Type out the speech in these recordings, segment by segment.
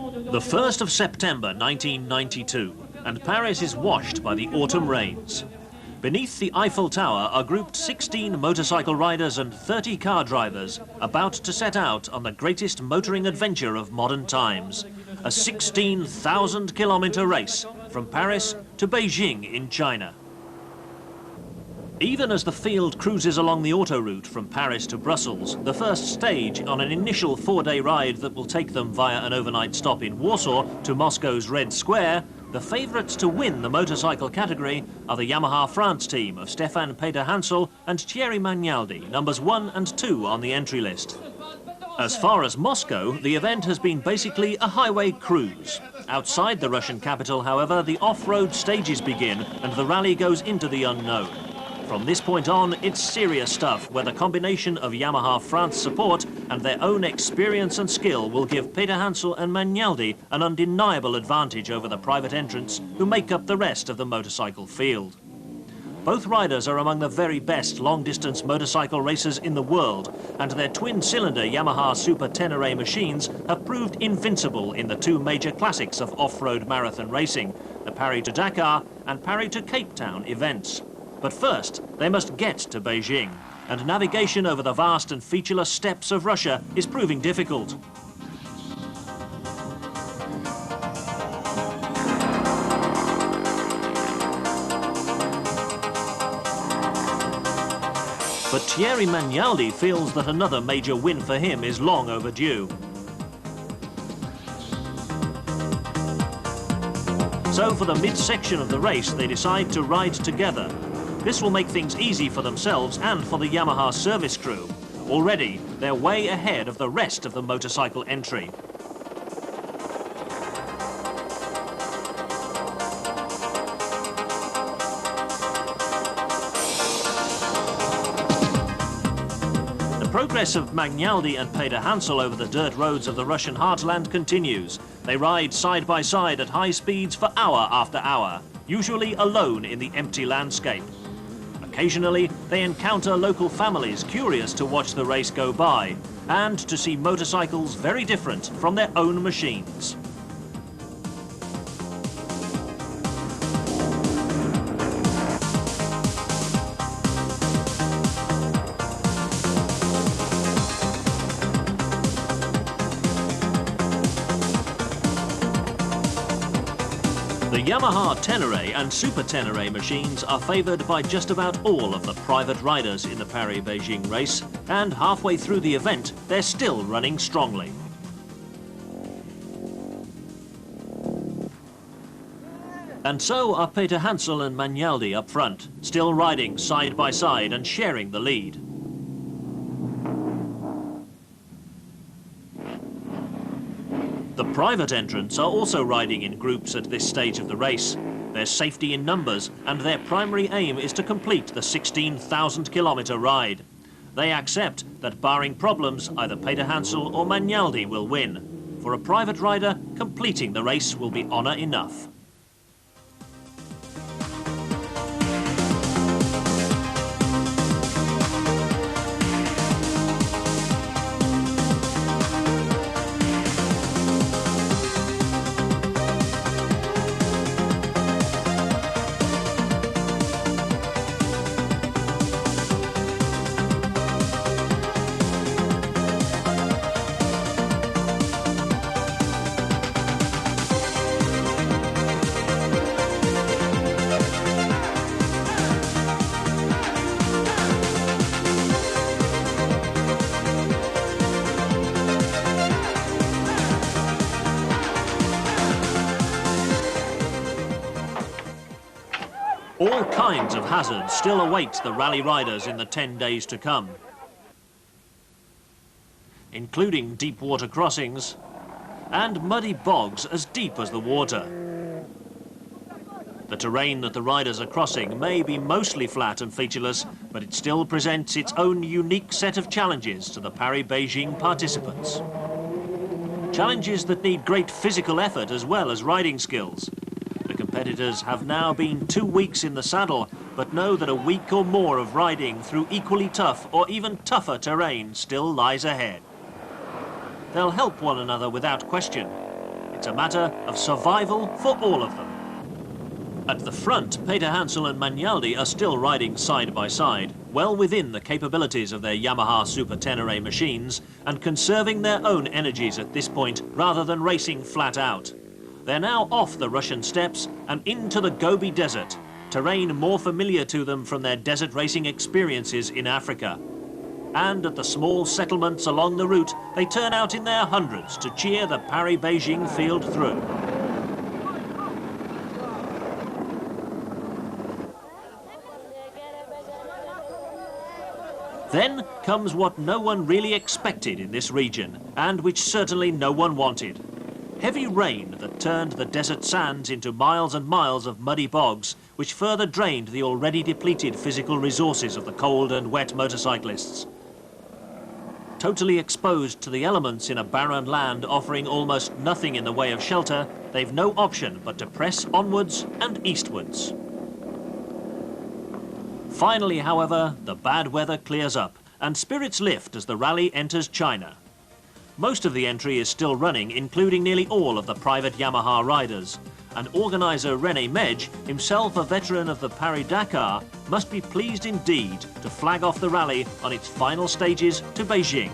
The 1st of September 1992, and Paris is washed by the autumn rains. Beneath the Eiffel Tower are grouped 16 motorcycle riders and 30 car drivers about to set out on the greatest motoring adventure of modern times, a 16,000-kilometre race from Paris to Beijing in China. Even as the field cruises along the autoroute from Paris to Brussels, the first stage on an initial 4-day ride that will take them via an overnight stop in Warsaw to Moscow's Red Square, the favourites to win the motorcycle category are the Yamaha France team of Stefan Peter-Hansel and Thierry Magnaldi, numbers 1 and 2 on the entry list. As far as Moscow, the event has been basically a highway cruise. Outside the Russian capital, however, the off-road stages begin and the rally goes into the unknown. From this point on, it's serious stuff, where the combination of Yamaha France support and their own experience and skill will give Peter-Hansel and Magnaldi an undeniable advantage over the private entrants who make up the rest of the motorcycle field. Both riders are among the very best long-distance motorcycle racers in the world, and their twin-cylinder Yamaha Super Tenere machines have proved invincible in the two major classics of off-road marathon racing, the Paris to Dakar and Paris to Cape Town events. But first, they must get to Beijing, and navigation over the vast and featureless steppes of Russia is proving difficult. But Thierry Magnaldi feels that another major win for him is long overdue. So for the midsection of the race, they decide to ride together. This will make things easy for themselves and for the Yamaha service crew. Already, they're way ahead of the rest of the motorcycle entry. The progress of Magnaldi and Peter-Hansel over the dirt roads of the Russian heartland continues. They ride side by side at high speeds for hour after hour, usually alone in the empty landscape. Occasionally, they encounter local families curious to watch the race go by and to see motorcycles very different from their own machines. The Yamaha Tenere and Super Tenere machines are favoured by just about all of the private riders in the Paris-Beijing race, and halfway through the event, they're still running strongly. And so are Peter-Hansel and Magnaldi up front, still riding side by side and sharing the lead. The private entrants are also riding in groups at this stage of the race. There's safety in numbers, and their primary aim is to complete the 16,000-kilometre ride. They accept that, barring problems, either Peter-Hansel or Magnaldi will win. For a private rider, completing the race will be honour enough. All kinds of hazards still await the rally riders in the 10 days to come, including deep water crossings and muddy bogs as deep as the water. The terrain that the riders are crossing may be mostly flat and featureless, but it still presents its own unique set of challenges to the Paris-Beijing participants. Challenges that need great physical effort as well as riding skills. The competitors have now been 2 weeks in the saddle, but know that a week or more of riding through equally tough or even tougher terrain still lies ahead. They'll help one another without question. It's a matter of survival for all of them. At the front, Peter Hansel and Magnaldi are still riding side by side, well within the capabilities of their Yamaha Super Tenere machines, and conserving their own energies at this point rather than racing flat out. They're now off the Russian steppes and into the Gobi Desert, terrain more familiar to them from their desert racing experiences in Africa. And at the small settlements along the route, they turn out in their hundreds to cheer the Paris-Beijing field through. Then comes what no one really expected in this region, and which certainly no one wanted. Heavy rain that turned the desert sands into miles and miles of muddy bogs, which further drained the already depleted physical resources of the cold and wet motorcyclists. Totally exposed to the elements in a barren land offering almost nothing in the way of shelter, they've no option but to press onwards and eastwards. Finally, however, the bad weather clears up and spirits lift as the rally enters China. Most of the entry is still running, including nearly all of the private Yamaha riders. And organiser René Medj, himself a veteran of the Paris-Dakar, must be pleased indeed to flag off the rally on its final stages to Beijing.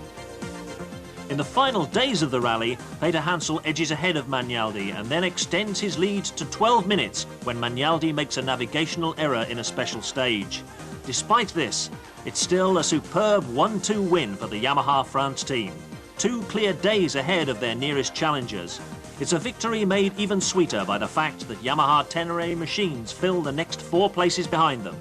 In the final days of the rally, Peter Hansel edges ahead of Magnaldi and then extends his lead to 12 minutes when Magnaldi makes a navigational error in a special stage. Despite this, it's still a superb 1-2 win for the Yamaha France team. 2 clear days ahead of their nearest challengers. It's a victory made even sweeter by the fact that Yamaha Tenere machines fill the next 4 places behind them.